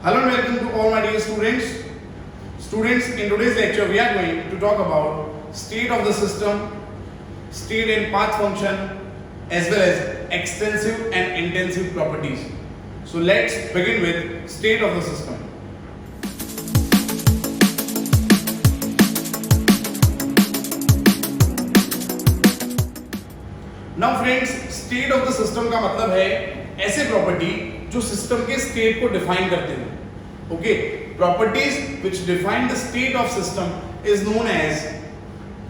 Hello and welcome to all my dear students. Students, in today's lecture we are going to talk about state of the system, state and path function, as well as extensive and intensive properties. So let's begin with state of the system. Now friends, state of the system का मतलब है ऐसे property जो system के state को define करते हैं. Okay, properties which define the state of system is known as,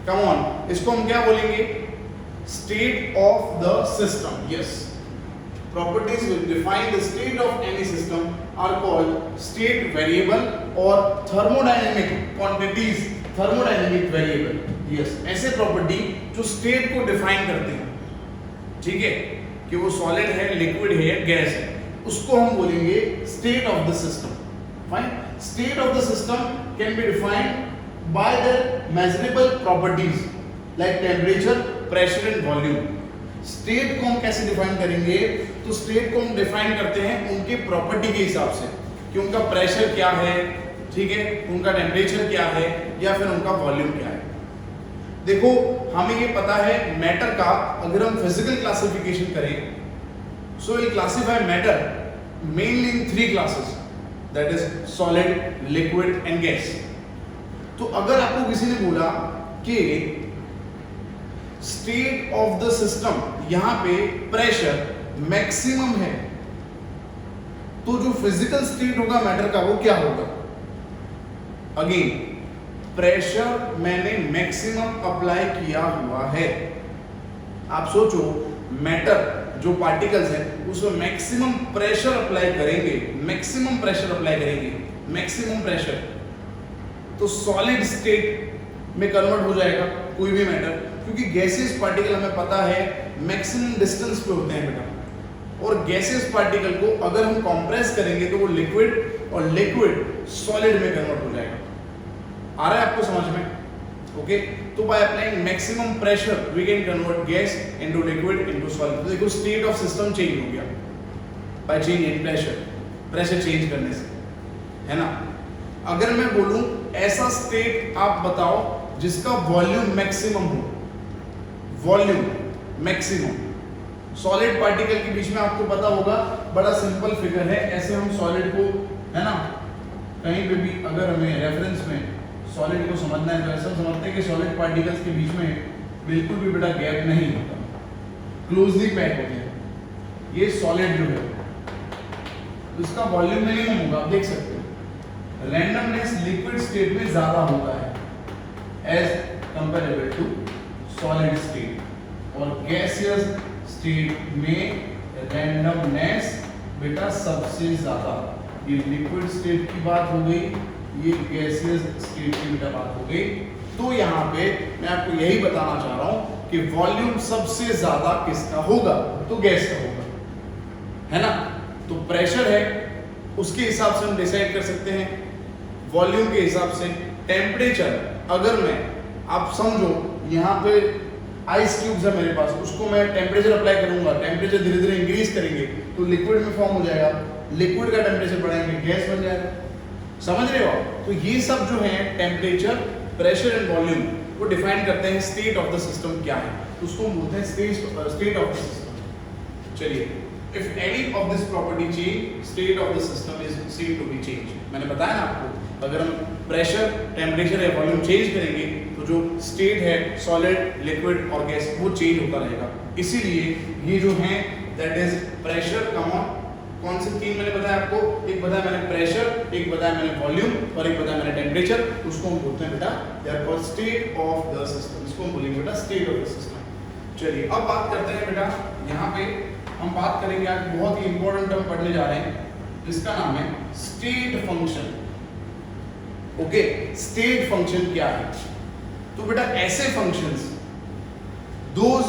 come on, इसको हम क्या बोलेंगे? State of the system. Yes, properties which define the state of any system are called state variable or thermodynamic quantities, thermodynamic variable. yes, ऐसे property जो state को define करते हैं, ठीक है, कि वो सॉलिड है, लिक्विड है या गैस है, उसको हम बोलेंगे state of the system. Fine. State of the system can be defined by the measurable properties like temperature, pressure and volume. State को हम कैसे डिफाइन करेंगे? तो स्टेट को हम डिफाइन करते हैं उनके प्रॉपर्टी के हिसाब से कि उनका प्रेशर क्या है, ठीक है, उनका टेम्परेचर क्या है या फिर उनका वॉल्यूम क्या है. देखो, हमें ये पता है मैटर का, अगर हम फिजिकल क्लासिफिकेशन करें, so will classify matter mainly in 3 classes, that is solid, liquid and gas. तो अगर आपको किसी ने बोला कि स्टेट ऑफ द सिस्टम, यहां पे प्रेशर मैक्सिमम है, तो जो फिजिकल स्टेट होगा मैटर का वो क्या होगा? अगेन, प्रेशर मैंने मैक्सिमम अप्लाई किया हुआ है. आप सोचो, मैटर जो पार्टिकल्स हैं उसमें मैक्सिमम प्रेशर अप्लाई करेंगे, मैक्सिमम प्रेशर अप्लाई करेंगे, मैक्सिमम प्रेशर, तो सॉलिड स्टेट में कन्वर्ट हो जाएगा कोई भी मैटर, क्योंकि गैसेस पार्टिकल हमें पता है मैक्सिमम डिस्टेंस पे होते हैं बेटा, और गैसेस पार्टिकल को अगर हम कंप्रेस करेंगे तो वो लिक्विड, और लिक्विड सॉलिड में कन्वर्ट हो जाएगा. आ रहा है आपको समझ में? ओके, तो by applying maximum pressure we can convert gas into liquid into solid. तो देखो, स्टेट ऑफ सिस्टम चेंज हो गया by change in pressure, pressure change करने से, है ना. अगर मैं बोलूं ऐसा स्टेट आप बताओ जिसका वॉल्यूम मैक्सिमम हो, वॉल्यूम मैक्सिमम, सॉलिड पार्टिकल के बीच में आपको पता होगा, बड़ा सिंपल फिगर है. ऐसे हम सॉलिड को, है ना, कहीं पे भी अगर हमें रेफरेंस में सॉलिड को समझना है तो ऐसा समझते हैं कि सॉलिड पार्टिकल्स के बीच में बिल्कुल भी बेटा गैप नहीं होता, क्लोजली पैक होते हैं. ये सॉलिड जो है इसका वॉल्यूम मिनिमम होगा, आप देख सकते हो. रैंडमनेस लिक्विड स्टेट में ज्यादा होता है as comparable to solid state, और गैसियस स्टेट में रैंडमनेस बेटा सबसे ज्यादा. ये लिक्विड स्टेट की बात हो गई, ये गैसियस स्टेट की बेटा बात हो गई. तो यहाँ पे मैं आपको यही बताना चाह रहा हूं कि वॉल्यूम सबसे ज्यादा किसका होगा? तो गैस का होगा, है ना. तो प्रेशर है, उसके हिसाब से हम डिसाइड कर सकते हैं, वॉल्यूम के हिसाब से. टेम्परेचर, अगर मैं, आप समझो यहाँ पे आइस क्यूब्स है मेरे पास, उसको मैं टेम्परेचर अप्लाई करूंगा, टेम्परेचर धीरे धीरे इंक्रीज करेंगे तो लिक्विड में फॉर्म हो जाएगा, लिक्विड का टेम्परेचर बढ़ाएंगे, गैस बन जाएगा. समझ रहे हो? तो ये सब जो है टेम्परेचर, प्रेशर एंड वॉल्यूम, वो डिफाइन करते हैं स्टेट ऑफ द सिस्टम क्या है. उसको हम बोलते हैं स्टेट ऑफ द सिस्टम. चलिए, if any of this property change, state of the system is seen to be change. मैंने बताया ना आपको, अगर हम प्रेशर, टेम्परेचर या वॉल्यूम चेंज करेंगे तो जो स्टेट है सॉलिड, लिक्विड और गैस, वो चेंज होता रहेगा. इसीलिए ये जो है दैट इज प्रेशर, कौन से 3 मैंने बताया आपको? एक बताया मैंने प्रेशर, एक बताया मैंने वॉल्यूम, और एक बताया मैंने टेम्परेचर. उसको हम बोलते हैं बेटा, they are called state of the system. इसको हम बोलेंगे बेटा स्टेट ऑफ द सिस्टम. चलिए, अब बात करते हैं बेटा, यहाँ पे हम बात करेंगे, आज बहुत ही इंपॉर्टेंट टर्म पढ़ने जा रहे हैं जिसका नाम है state function. Okay, state function क्या है? तो बेटा ऐसे functions, those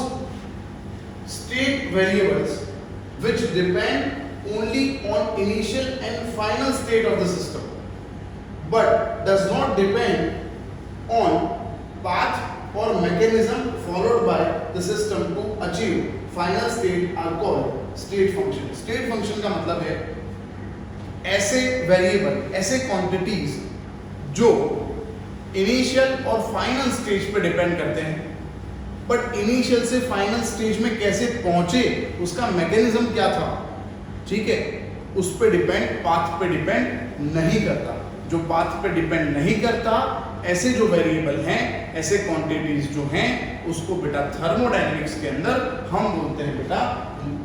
state variables which depend only on initial and final state of the system but does not depend on path or mechanism followed by the system to achieve final state are called state function. state function का मतलब है ऐसे variable, ऐसे quantities जो initial और final stage पे depend करते हैं, बट इनिशियल से फाइनल स्टेज में कैसे पहुंचे उसका मैकेनिज्म क्या था, ठीक है, उस पे डिपेंड, पाथ पे डिपेंड नहीं करता। जो पाथ पे डिपेंड नहीं करता, ऐसे जो वेरिएबल हैं, ऐसे क्वांटिटीज जो हैं, उसको बेटा थर्मोडायनेमिक्स के अंदर हम बोलते हैं बेटा,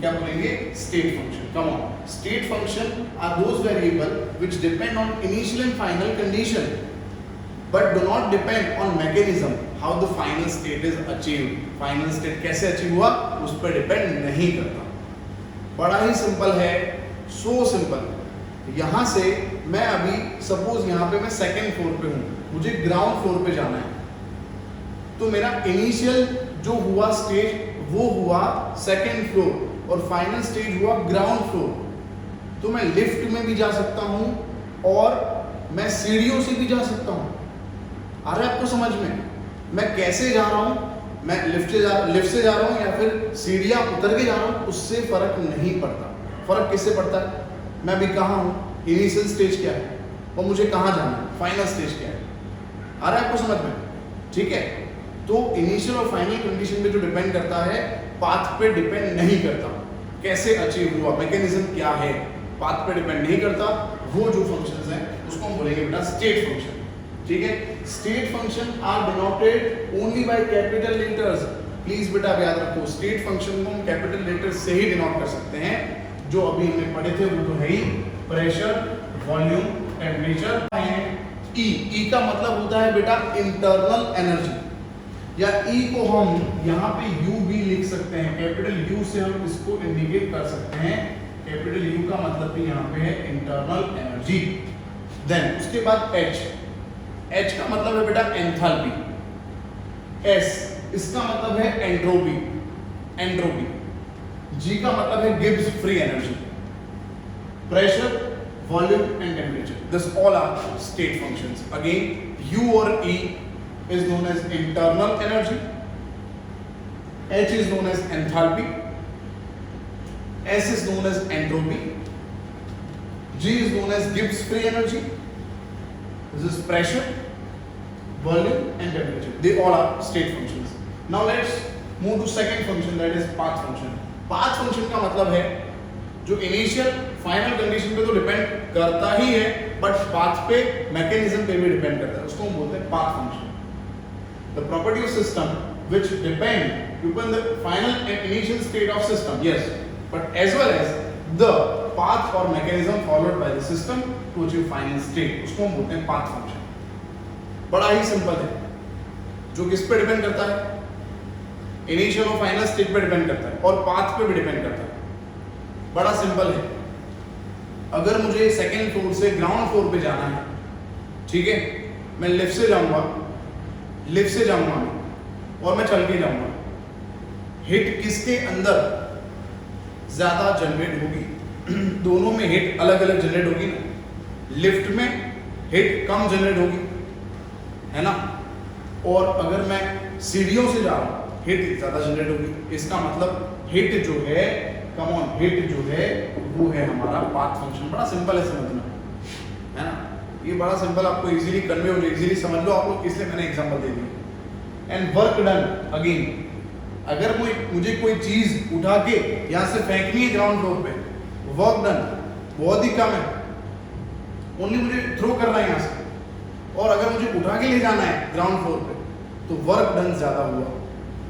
क्या बोलेंगे, state function. Come on, state function are those variable which depend on initial and final condition but do not depend on mechanism how the final state is achieved. Final state कैसे achieve हुआ उस पर depend नहीं करता। बड़ा ही simple है, so simple. यहां से मैं अभी सपोज यहां पे मैं सेकंड फ्लोर पे हूं, मुझे ग्राउंड फ्लोर पे जाना है, तो मेरा इनिशियल जो हुआ स्टेज वो हुआ सेकंड फ्लोर और फाइनल स्टेज हुआ ग्राउंड फ्लोर। तो मैं लिफ्ट में भी जा सकता हूं और मैं सीढ़ियों से भी जा सकता हूं। आ रहा है आपको समझ में? मैं कैसे जा रहा हूं, मैं लिफ्ट से जा रहा हूं या फिर सीढ़ियां उतर के जा रहा हूं, उससे फर्क नहीं पड़ता। फर्क किससे पड़ता है? मैं अभी कहाँ हूँ, इनिशियल स्टेज क्या है और मुझे कहाँ जाना है, फाइनल स्टेज क्या है। आ रहा है आपको समझ में? ठीक है, तो इनिशियल और फाइनल कंडीशन पे जो डिपेंड करता है, पाथ पे डिपेंड नहीं करता। कैसे अचीव हुआ, मैकेनिज्म क्या है, पाथ पे डिपेंड नहीं करता। वो जो फंक्शंस हैं उसको हम बोलेंगे बेटा स्टेट फंक्शन। ठीक है, state function are denoted only by capital letters. Please बेटा आप याद रखो, स्टेट फंक्शन को हम कैपिटल लेटर्स से ही डिनोट कर सकते हैं। जो अभी हमने पढ़े थे वो तो है ही, प्रेशर, वॉल्यूम, टेम्परेचर है। ई का मतलब होता है बेटा इंटरनल एनर्जी, या ई को हम यहाँ पे यू भी लिख सकते हैं। कैपिटल यू से हम इसको इंडिकेट कर सकते हैं। कैपिटल यू का मतलब भी यहाँ पे है इंटरनल एनर्जी। देन उसके बाद एच, एच का मतलब है बेटा एंथैल्पी। एस, इसका मतलब है एंट्रोपी, एंट्रोपी। जी का मतलब है Gibbs free energy. Pressure, volume and temperature, this all are state functions. Again U और E is known as internal energy, H is known as enthalpy, S is known as entropy, G is known as Gibbs free energy. This is pressure, volume and temperature. They all are state functions. Now let's move to second function, that is path function. Path function का मतलब है जो initial final condition पे तो depend करता ही है, but path पे, mechanism पे भी डिपेंड करता है, उसको हम बोलते हैं path function. The property of system which depend upon the final and initial state of system, yes, but as well as the path or mechanism followed by the system to achieve final state, उसको हम बोलते हैं path function। बड़ा ही simple है, जो किस पे डिपेंड करता है, इनिशियल और फाइनल स्टेट पे डिपेंड करता है और पाथ पे भी डिपेंड करता है। बड़ा सिंपल है, अगर मुझे सेकेंड फ्लोर से ग्राउंड फ्लोर पे जाना है, ठीक है, मैं लिफ्ट से जाऊंगा, लिफ्ट से जाऊंगा और मैं चल के जाऊंगा, हिट किसके अंदर ज्यादा जनरेट होगी? दोनों में हिट अलग अलग जनरेट होगी ना। लिफ्ट में हिट कम जनरेट होगी, है ना, और अगर मैं सीढ़ियों से जा रहा हूं हिट ज्यादा जनरेट होगी। इसका मतलब हिट जो है, कम ऑन, हिट जो है वो है हमारा पाथ फंक्शन। बड़ा सिंपल है समझना, है ना, ये बड़ा सिंपल, आपको इजीली कन्वे हो जाए, इजीली समझ लो आप लोग, इसलिए मैंने एग्जांपल दे दिया। एंड वर्क डन, अगेन अगर मुझे कोई चीज उठा के यहां से फेंकनी है ग्राउंड फ्लोर पे, वर्क डन बहुत ही कम है, ओनली मुझे थ्रो करना है यहां से, और अगर मुझे उठा के ले जाना है ग्राउंड फ्लोर पे तो वर्क डन ज्यादा हुआ।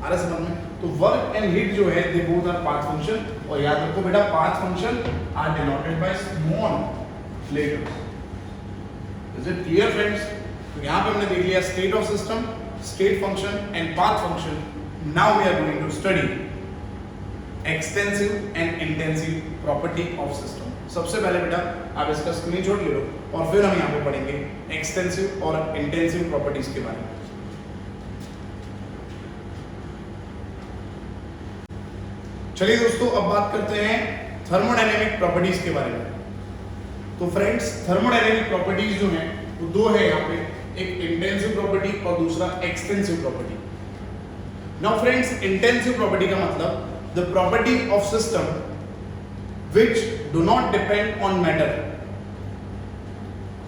आ रहा समझ में? तो वर्क एंड हिट जो है they both are path function, और याद रखो बेटा path function are denoted by small letters. Is it clear friends? तो यहाँ पे हमने देख लिया state of system, state function and path function. Now we are going to study extensive and intensive property of system. सबसे पहले बेटा आप इसका स्क्रीनशॉट ले लो और फिर हम यहाँ पे पढ़ेंगे एक्सटेंसिव और इंटेंसिव प्रॉपर्टीज के बारे में। चलिए दोस्तों अब बात करते हैं थर्मोडायनेमिक प्रॉपर्टीज के बारे में। तो फ्रेंड्स थर्मोडायनेमिक प्रॉपर्टीज जो हैं वो दो है यहाँ पे, एक इंटेंसिव प्रॉपर्टी और दूसरा extensive property. Now friends intensive property का मतलब the property of system which do not depend on matter,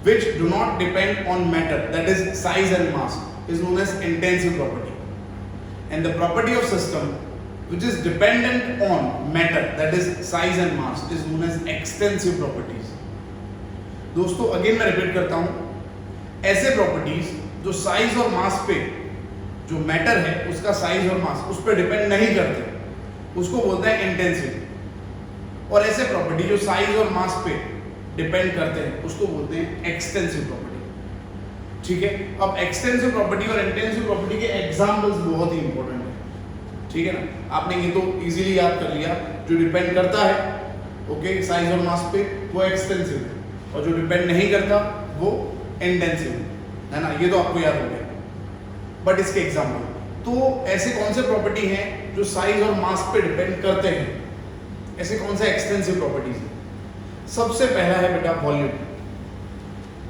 which do not depend on matter, that is size and mass, is known as intensive property. And the property of system which is dependent on matter, that is size and mass, is known as extensive properties. दोस्तों again मैं repeat करता हूं, ऐसे properties जो size और मास पे, जो matter है उसका साइज और मास उस पर डिपेंड नहीं करते, उसको बोलते हैं इंटेंसिव. और ऐसे प्रॉपर्टी जो साइज और मास पे डिपेंड करते हैं उसको बोलते हैं एक्सटेंसिव प्रॉपर्टी. ठीक है, अब एक्सटेंसिव प्रॉपर्टी और इंटेंसिव प्रॉपर्टी के एग्जांपल्स बहुत ही इंपॉर्टेंट है. ठीक है ना, आपने ये तो इजीली याद कर लिया, जो डिपेंड करता है ओके साइज और मास पे वो एक्सटेंसिव है, और जो डिपेंड नहीं करता वो इंटेंसिव है ना, ये तो आपको याद हो गया. बट इसके एग्जांपल, तो ऐसे कौन से प्रॉपर्टी हैं जो साइज और मास पे डिपेंड करते हैं, ऐसे कौन से एक्सटेंसिव प्रॉपर्टीज हैं? सबसे पहला है बेटा वॉल्यूम.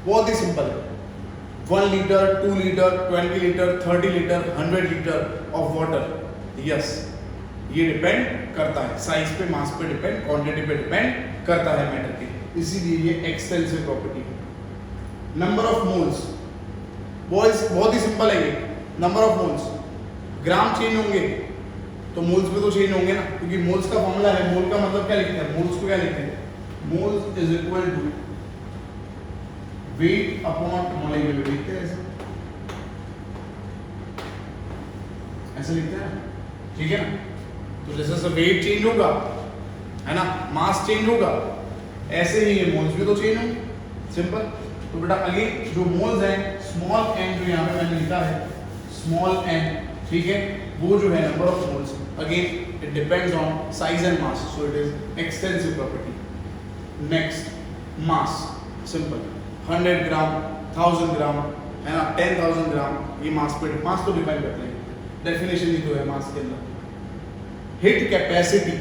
बहुत ही सिंपल है. 1 litre, 2 litre, 20 litre, 30 litre, 100 litre of water, yes ये डिपेंड करता है साइज पे, मास पे डिपेंड, क्वांटिटी पे डिपेंड करता है मैटर के, इसीलिए ये एक्सटेंसिव प्रॉपर्टी है. नंबर ऑफ मोल्स, बहुत ही सिंपल है ये. Number of moles, gram change होंगे तो मोल्स में तो चेंज होंगे ना, क्योंकि मोल्स का फॉर्मूला है. मोल का मतलब क्या लिखते हैं, मोल्स को क्या लिखते हैं, moles is equal to weight upon molecular. लिखते हैं ऐसे लिखते हैं, ठीक है ना. तो जैसे जैसे वेट चेंज होगा है ना, मास चेंज होगा, ऐसे ही ये मोल्स भी तो चेंज होंगे. सिंपल. तो बेटा अगेन जो मोल्स हैं, स्मॉल एन जो यहाँ पे मैंने लिखा है, स्मॉल एन, ठीक है, वो जो है number of moles, again it depends on size and mass, so it is extensive property. Next mass, simple. 100 ग्राम, 1000 ग्राम है ना, 10,000 ग्राम, ये मास पे, मास तो डिपेंड करते हैं, डेफिनेशन ही तो है मास के अंदर. Heat capacity.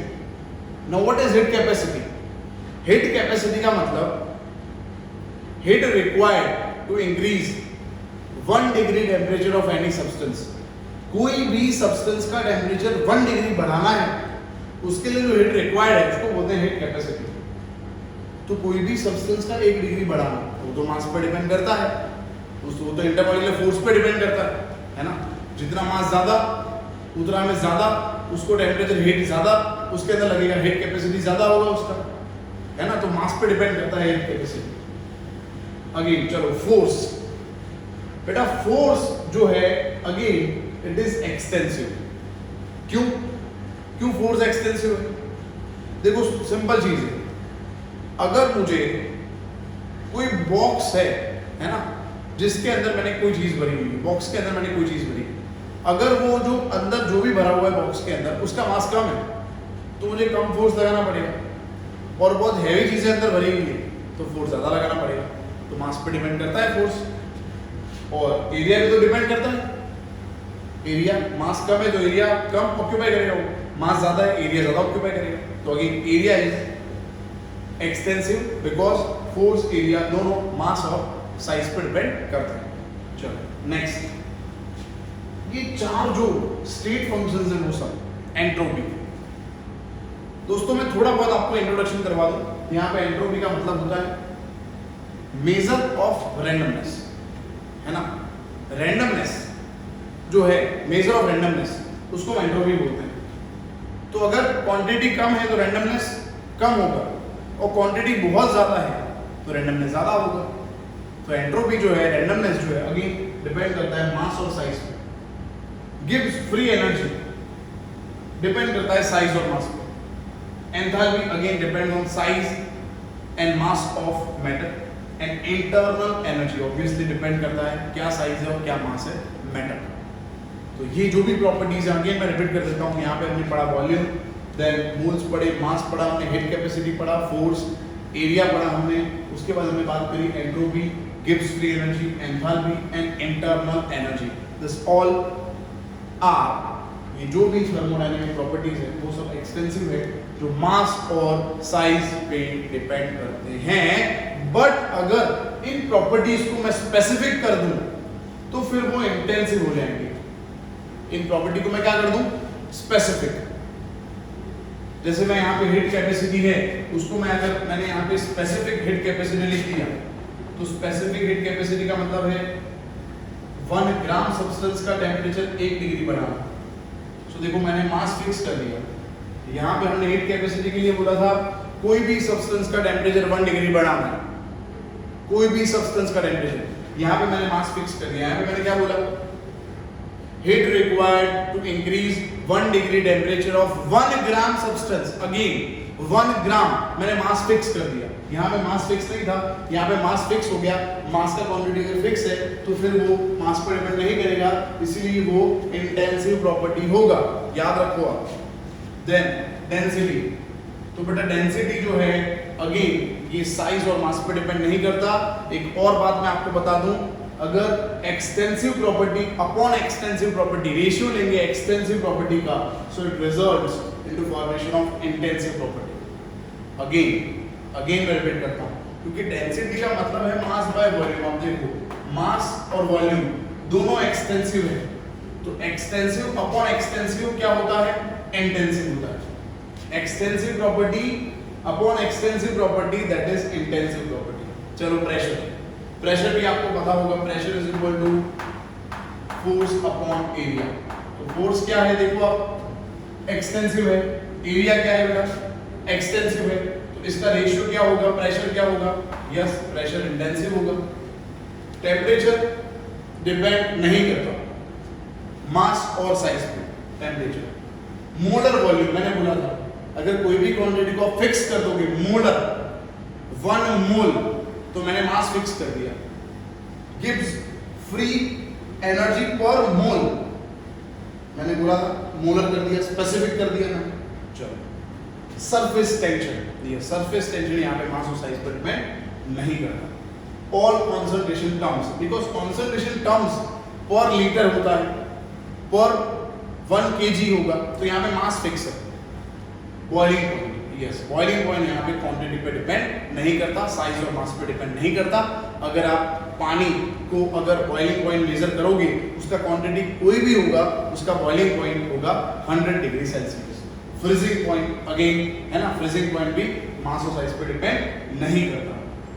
Now what is heat capacity? Heat capacity का मतलब heat required to increase 1 degree temperature of any substance. कोई भी सब्सटेंस का टेम्परेचर 1 डिग्री बढ़ाना है, उसके लिए जो हिट रिक्वायर्ड है उसको बोलते हैं हिट कैपेसिटी. तो कोई भी सब्सटेंस का 1 डिग्री बढ़ाना, वो तो मास पर डिपेंड करता है, वो तो इंटरमॉलिक्यूलर फोर्स पर डिपेंड करता है ना. जितना मास ज्यादा उतना में ज्यादा उसको टेम्परेचर हिट ज्यादा उसके अंदर लगेगा, हिट कैपेसिटी ज्यादा होगा उसका, है ना. तो मास पे डिपेंड करता है हिट कैपेसिटी. अगेन चलो फोर्स. बेटा फोर्स जो है अगेन इट इज एक्सटेंसिव. क्यों फोर्स एक्सटेंसिव है? देखो सिंपल चीज है, अगर मुझे कोई बॉक्स है ना, जिसके अंदर मैंने कोई चीज भरी हुई है, बॉक्स के अंदर मैंने कोई चीज भरी, अगर वो जो अंदर जो भी भरा हुआ है बॉक्स के अंदर उसका मास कम है तो मुझे कम फोर्स लगाना पड़ेगा, और बहुत हैवी चीजें अंदर भरी हुई है तो फोर्स ज्यादा लगाना पड़ेगा. तो मास पे डिपेंड करता है फोर्स, और एरिया पे तो डिपेंड करता है. एरिया, मास कम है तो एरिया कम ऑक्यूपाई करेगा, वो मास ज्यादा है एरिया ज्यादा ऑक्यूपाई करेगा. तो again area is extensive because force, area दोनों मास और साइज पर डिपेंड करते हैं. चलो नेक्स्ट, ये 4 जो स्टेट फंक्शंस हैं वो सब एंट्रोपी. दोस्तों मैं थोड़ा बहुत आपको इंट्रोडक्शन करवा दूं. यहाँ पे एंट्रोपी का मतलब होता है मेजर ऑफ रैंडमनेस, है ना. रैंडमनेस जो है, मेजर ऑफ रैंडमनेस, उसको एंट्रोपी बोलते हैं. तो अगर क्वांटिटी कम है तो रैंडमनेस कम होगा, और क्वांटिटी बहुत ज्यादा है तो रैंडमनेस ज्यादा होगा. तो एंट्रोपी जो है, रैंडमनेस जो है, अगेन डिपेंड करता है मास और साइज पे. गिव्स फ्री एनर्जी, डिपेंड करता है साइज और मास पे. Enthalpy again depend on size and mass of matter. And internal energy obviously depend करता है क्या साइज है और क्या मास है मैटर. तो ये जो भी प्रॉपर्टीज है, अगेन मैं रिपीट कर देता हूँ. यहाँ पे हमने पढ़ा वॉल्यूम, देन मोल्स पढ़े, मास पढ़ा हमने, हिट कैपेसिटी पढ़ा, फोर्स, एरिया पढ़ा हमने. उसके बाद हमने बात करी एंट्रोपी, गिव्स free energy, enthalpy and internal energy. This all are, ये जो भी थर्मोडायनेमिक प्रॉपर्टीज है वो सब एक्सटेंसिव है, जो मास और साइज पे डिपेंड करते हैं. बट अगर इन प्रॉपर्टीज को मैं स्पेसिफिक कर दूं तो फिर वो इंटेंसिव हो जाएंगे. इन प्रॉपर्टी को मैं क्या कर दूं, स्पेसिफिक. जैसे मैं यहाँ पे हिट कैपेसिटी है, उसको मैं अगर मैंने यहाँ पे स्पेसिफिक हिट कैपेसिटी लिख दिया तो स्पेसिफिक हीट कैपेसिटी का मतलब है 1 ग्राम सब्सटेंस का टेम्परेचर 1 डिग्री बढ़ाना। सो देखो मैंने मास फिक्स कर दिया, यहाँ पे हमने हीट कैपेसिटी के लिए बोला था कोई भी सब्सटेंस का टेम्परेचर 1 डिग्री बढ़ाना है, कोई भी सब्सटेंस का टेम्परेचर। यहाँ पे मैंने मास फिक्स कर दिया, यहाँ पे मैंने क्या बोला, heat required to increase 1 degree temperature of 1 gram substance. Again 1 gram मैंने मास फिक्स कर दिया, यहाँ पे मास फिक्स नहीं था, यहाँ पे मास फिक्स हो गया। मास का क्वांटिटी अगर फिक्स है तो फिर वो मास पर डिपेंड नहीं करेगा, इसीलिए वो इंटेंसिव प्रॉपर्टी होगा, याद रखो आप। देन डेंसिटी, तो बेटा डेंसिटी जो है अगेन ये साइज और मास पर डिपेंड नहीं करता। एक और बात मैं आपको बता दूं, अगर extensive property upon extensive property ratio लेंगे एक्सटेंसिव प्रॉपर्टी का, सो it results into formation of intensive property. Again मैं रिपीट करता हूं, क्योंकि डेंसिटी का मतलब है मास बाय वॉल्यूम। आप देखो मास और वॉल्यूम दोनों एक्सटेंसिव है, तो एक्सटेंसिव अपॉन एक्सटेंसिव क्या होता है, इंटेंसिव होता है। Extensive property upon extensive property that is intensive property. चलो प्रेशर भी आपको पता होगा, pressure is equal to force upon area. तो फोर्स क्या है देखो आप, एक्सटेंसिव है, एरिया क्या है बेटा, एक्सटेंसिव है, तो इसका रेशियो क्या होगा, प्रेशर क्या होगा, यस प्रेशर इंटेंसिव होगा। टेम्परेचर डिपेंड नहीं करता मास और साइज पे, टेम्परेचर। मोलर वॉल्यूम मैंने बोला था, अगर कोई भी क्वांटिटी को फिक्स कर दोगे मोलर 1 मोल, तो मैंने मास फिक्स कर दिया। गिव्स फ्री एनर्जी पर मोल, मैंने बोला था मोलर कर दिया, स्पेसिफिक कर दिया ना। चलो सरफेस टेंशन, ये सरफेस टेंशन यहाँ पे मास और साइज पर डिपेंड नहीं करता। All concentration terms, because concentration terms पर लीटर होता है, पर 1 kg होगा, तो यहाँ पे मास फिक्स है। Boiling point, yes boiling point यहाँ पे क्वांटिटी पे डिपेंड नहीं करता, साइज और मास पे डिपेंड नहीं करता। अगर आप पानी को अगर बॉइलिंग पॉइंट मेजर करोगे, उसका क्वांटिटी कोई भी होगा, उसका बॉइलिंग पॉइंट होगा 100 degree Celsius. Freezing point again है ना, फ्रीजिंग पॉइंट भी मास और साइज पे डिपेंड नहीं करता।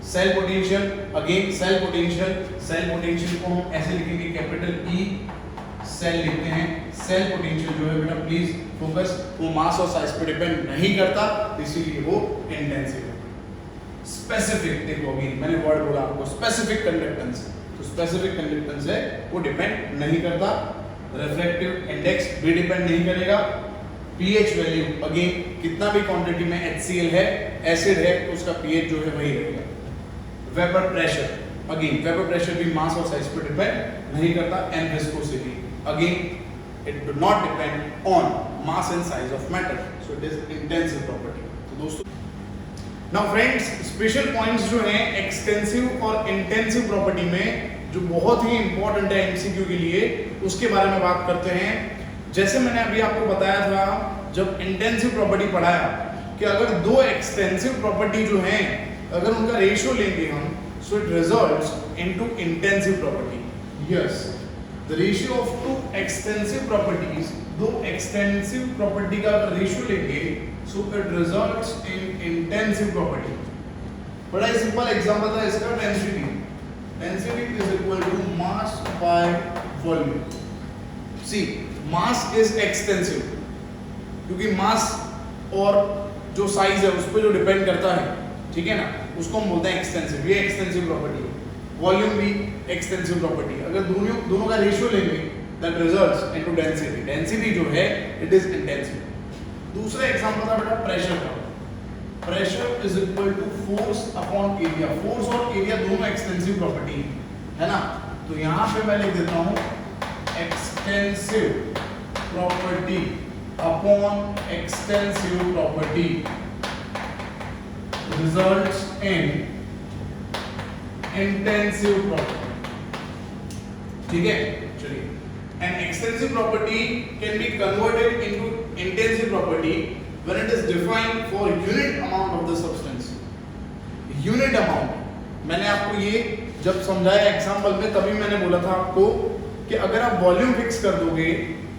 Cell potential, again cell potential को हम ऐसे लिखेंगे कैपिटल E, सेल लिखते हैं। सेल पोटेंशियल जो है बेटा प्लीज फोकस, वो मास और साइज पे डिपेंड नहीं करता, इसीलिए वो इंटेंसिव है। स्पेसिफिक, देखो अगेन मैंने वर्ड बोला आपको स्पेसिफिक कंडक्टेंस, तो स्पेसिफिक कंडक्टेंस है वो डिपेंड नहीं करता। रिफ्रैक्टिव इंडेक्स भी डिपेंड नहीं करेगा। पीएच वैल्यू, अगेन कितना भी क्वांटिटी में HCl है, एसिड है, तो उसका पीएच जो है वही रहेगा। Vapour pressure, again vapour pressure भी मास और साइज पर डिपेंड नहीं करता। And viscosity, again it do not depend on mass and size of matter, so it is intensive property. तो दोस्तों नाउ फ्रेंड्स, स्पेशल पॉइंट्स जो हैं एक्सटेंसिव और इंटेंसिव प्रॉपर्टी में जो बहुत ही इंपॉर्टेंट है एमसीक्यू के लिए, उसके बारे में बात करते हैं। जैसे मैंने अभी आपको बताया था जब इंटेंसिव प्रॉपर्टी पढ़ाया कि अगर दो एक्सटेंसिव प्रॉपर्टी जो हैं अगर उनका रेशियो लेंगे हम, so it results into intensive property. Yes, the ratio of two extensive properties, दो एक्सटेंसिव प्रॉपर्टी का अगर रेशियो लेंगे, so it results in intensive property. बड़ा ही सिंपल एग्जांपल था इसका, density. Density is equal to mass by volume. See mass is extensive, क्योंकि mass और जो साइज है उस पर जो डिपेंड करता है, ठीक है ना, उसको हम बोलते हैं एक्सटेंसिव। ये एक्सटेंसिव प्रॉपर्टी है। वॉल्यूम भी एक्सटेंसिव प्रॉपर्टी है। अगर दोनों का रेशियो लेंगे that results into density. Density जो है इट इज इंटेंसिव। दूसरा एग्जांपल था बेटा प्रेशर का। Pressure is equal to force upon area. Force और एरिया दोनों एक्सटेंसिव प्रॉपर्टी है ना, तो यहाँ पे मैं लिख देता हूँ extensive property upon extensive property results in intensive property. ठीक है, चलिए। An extensive property can be converted into intensive property when it is defined for unit amount of the substance. Unit amount, मैंने आपको ये जब समझाया एग्जाम्पल में तभी मैंने बोला था आपको कि अगर आप वॉल्यूम फिक्स कर दोगे,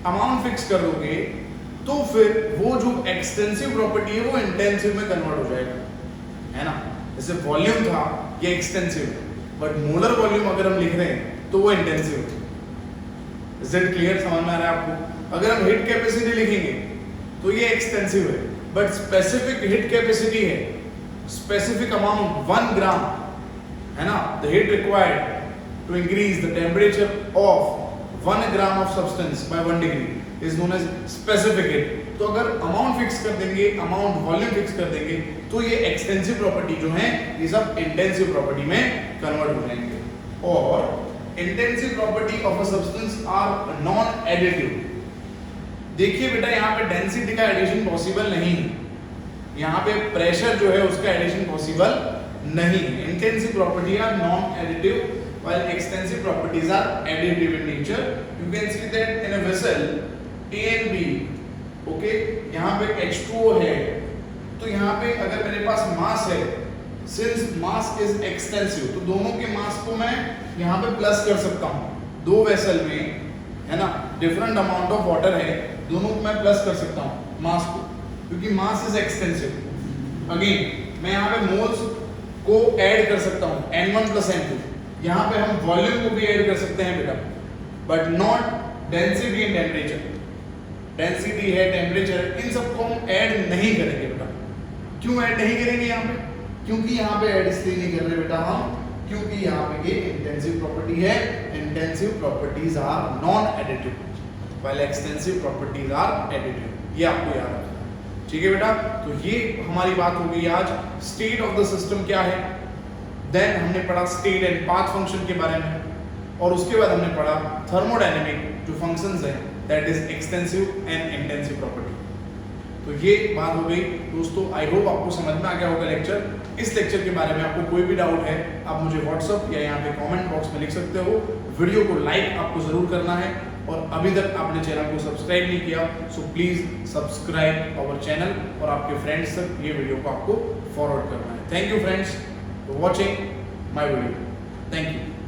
अमाउंट फिक्स कर दोगे, तो फिर वो जो एक्सटेंसिव प्रॉपर्टी है वो इंटेंसिव में कन्वर्ट हो जाएगा, है ना। जैसे वॉल्यूम था ये एक्सटेंसिव, बट मोलर वॉल्यूम अगर हम लिख रहे हैं तो वो इंटेंसिव है। Is it clear? समझ में आ रहा है आपको? अगर हम हिट कैपेसिटी लिखेंगे तो ये एक्सटेंसिव है, बट स्पेसिफिक हिट कैपेसिटी है, स्पेसिफिक अमाउंट 1 ग्राम है ना, the heat required to increase the temperature of 1 gram of substance by 1 degree is known as specific heat. तो अगर अमाउंट फिक्स कर देंगे, अमाउंट वॉल्यूम फिक्स कर देंगे, तो ये एक्सटेंसिव प्रॉपर्टी जो है ये सब इंटेंसिव प्रॉपर्टी में कन्वर्ट हो जाएंगे। और intensive property of a substance are non additive. देखिए बेटा, यहाँ पे डेंसिटी का एडिशन पॉसिबल नहीं है, यहाँ पे प्रेशर जो है उसका एडिशन पॉसिबल नहीं है। Intensive property are non additive while extensive properties are additive in nature. You can see that in a vessel A and B, okay, यहाँ पे H2O है, तो यहाँ पे अगर मेरे पास मास है, since mass is extensive, तो दोनों के मास को मैं यहाँ पे प्लस कर सकता हूँ। दो वेसल में है ना डिफरेंट अमाउंट ऑफ वाटर है, दोनों को मैं प्लस कर सकता हूँ मास को, क्योंकि मास इज एक्सटेंसिव। अगेन मैं यहाँ पे मोल्स को ऐड कर सकता हूँ, N1 + N2। यहाँ पे हम वॉल्यूम को भी ऐड कर सकते हैं बेटा, but not density and temperature. Density है, टेम्परेचर है, इन सबको हम ऐड नहीं करेंगे बेटा। क्यों ऐड नहीं करेंगे यहाँ पे? क्योंकि यहाँ पे ऐड इसलिए नहीं कर रहे बेटा हम, क्योंकि यहाँ पे ये इंटेंसिव प्रॉपर्टी है। Intensive properties are non additive while extensive properties are additive. ये आपको याद रखना है, ठीक है बेटा? तो ये हमारी बात हो गई आज। स्टेट ऑफ द सिस्टम क्या है, देन हमने पढ़ा स्टेट एंड पाथ फंक्शन के बारे में, और उसके बाद हमने पढ़ा थर्मोडायनेमिक जो फंक्शंस हैं, that is extensive and intensive property. तो ये बात हो गई दोस्तों। आई होप आपको समझ में आ गया होगा लेक्चर। इस लेक्चर के बारे में आपको कोई भी डाउट है, आप मुझे व्हाट्सअप या यहाँ पे कमेंट बॉक्स में लिख सकते हो। वीडियो को लाइक आपको ज़रूर करना है, और अभी तक आपने चैनल को सब्सक्राइब नहीं किया so please subscribe our channel, और आपके फ्रेंड्स तक ये वीडियो को आपको फॉरवर्ड करना है। Thank you friends for watching my video. Thank you.